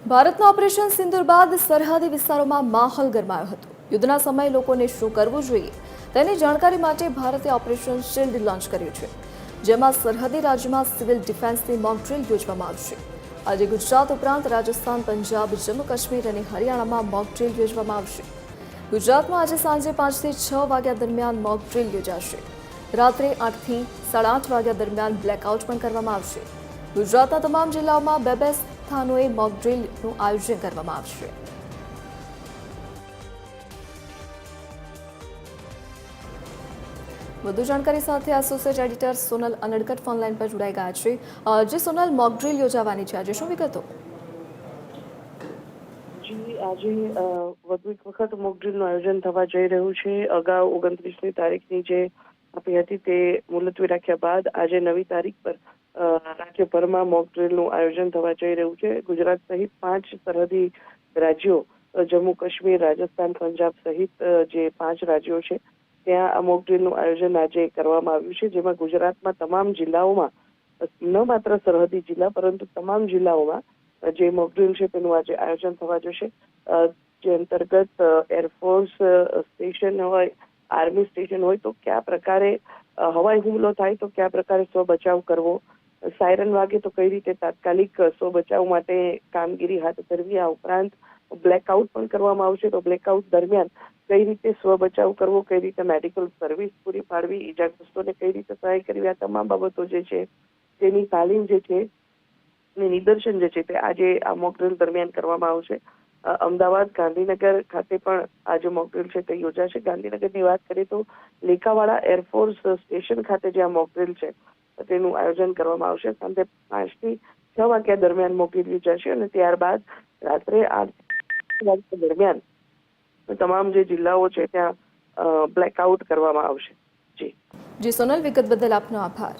ભારતના ઓપરેશન સિંદૂર બાદ સરહદી વિસ્તારોમાં માહોલ ગરમાયો હતો। યુદ્ધના સમયે લોકોને શું કરવું જોઈએ તેની જાણકારી માટે ભારતે ઓપરેશન શિલ્ડ લોન્ચ કર્યું છે, જેમાં સરહદી રાજ્યમાં સિવિલ ડિફેન્સની મોક ડ્રિલ યોજવામાં આવશે। આજે ગુજરાત ઉપરાંત રાજસ્થાન, પંજાબ, જમ્મુ કાશ્મીર અને હરિયાણામાં મોક ડ્રિલ યોજવામાં આવશે। ગુજરાતમાં આજે સાંજે 5 થી 6 વાગ્યા દરમિયાન મોક ડ્રિલ યોજાશે। રાત્રે 8 થી 8:30 વાગ્યા દરમિયાન બ્લેકઆઉટ પણ કરવામાં આવશે। ગુજરાતના તમામ જિલ્લાઓમાં બે સ્થાનોએ મોક ડ્રિલનું આયોજન કરવામાં આવશે। વધુ જાણકારી સાથે associate editor Sonal Anadkat phone line પર જોડાઈ ગયા છે। જે સોનલ, મોક ડ્રિલ યોજાવાની છે, આજે શું વિગતો? જી, આજે વધુ એક વખત મોક ડ્રિલનું આયોજન થવા જઈ રહ્યું છે। અગાઉ 29મી તારીખની જે આપી હતી તે મુલતવી રાખ્યા બાદ આજે નવી તારીખ પર રાજ્યભરમાં મોક ડ્રિલનું આયોજન થવા જઈ રહ્યું છે। ગુજરાત સહિત 5 સરહદી રાજ્યો, જમ્મુ કાશ્મીર, રાજસ્થાન, પંજાબ સહિત જે 5 રાજ્યો છે ત્યાં આ મોક ડ્રિલનું આયોજન આજે કરવામાં આવ્યું છે, જેમાં ગુજરાતમાં તમામ જિલ્લાઓમાં, ન માત્ર સરહદી જિલ્લા પરંતુ તમામ જિલ્લાઓમાં જે મોક ડ્રિલ છે તેનું આજે આયોજન થવા જશે। જે અંતર્ગત એરફોર્સ સ્ટેશન હોય, આર્મી સ્ટેશન હોય તો કયા પ્રકારે હવાઈ હુમલો થાય તો કયા પ્રકારે સ્વ બચાવ કરવો, સાયરન વાગે તો કઈ રીતે તાત્કાલિક સ્વ બચાવ માટે કામગીરી હાથ ધરવી। આ ઉપરાંત બ્લેકઆઉટ પણ કરવામાં આવશે, તો બ્લેકઆઉટ દરમિયાન કઈ રીતે સ્વ બચાવ કરવો, કઈ રીતે મેડિકલ સર્વિસ પૂરી પાડવી, ઈજાગ્રસ્તોને કઈ રીતે સહાય કરવી, આ તમામ બાબતો જે છે તેની તાલીમ જે છે, નિદર્શન જે છે તે આજે આ મોક ડ્રિલ દરમિયાન કરવામાં આવશે। અમદાવાદ, ગાંધીનગર ખાતે પણ આજે મોક ડ્રિલ છે તે યોજાશે। ગાંધીનગરની વાત કરીએ તો લેખાવાડા એરફોર્સ સ્ટેશન ખાતે જે આ મોક ડ્રિલ છે તેનું આયોજન કરવામાં આવશે। સાંજે 5 થી 6 વાગ્યા દરમિયાન મોક ડ્રિલ યોજાશે અને ત્યારબાદ રાત્રે 8 વાગ્યા દરમિયાન તમામ જે જિલ્લાઓ છે ત્યાં બ્લેકઆઉટ કરવામાં આવશે। જી સોનલ, વિગત બદલ આપનો આભાર।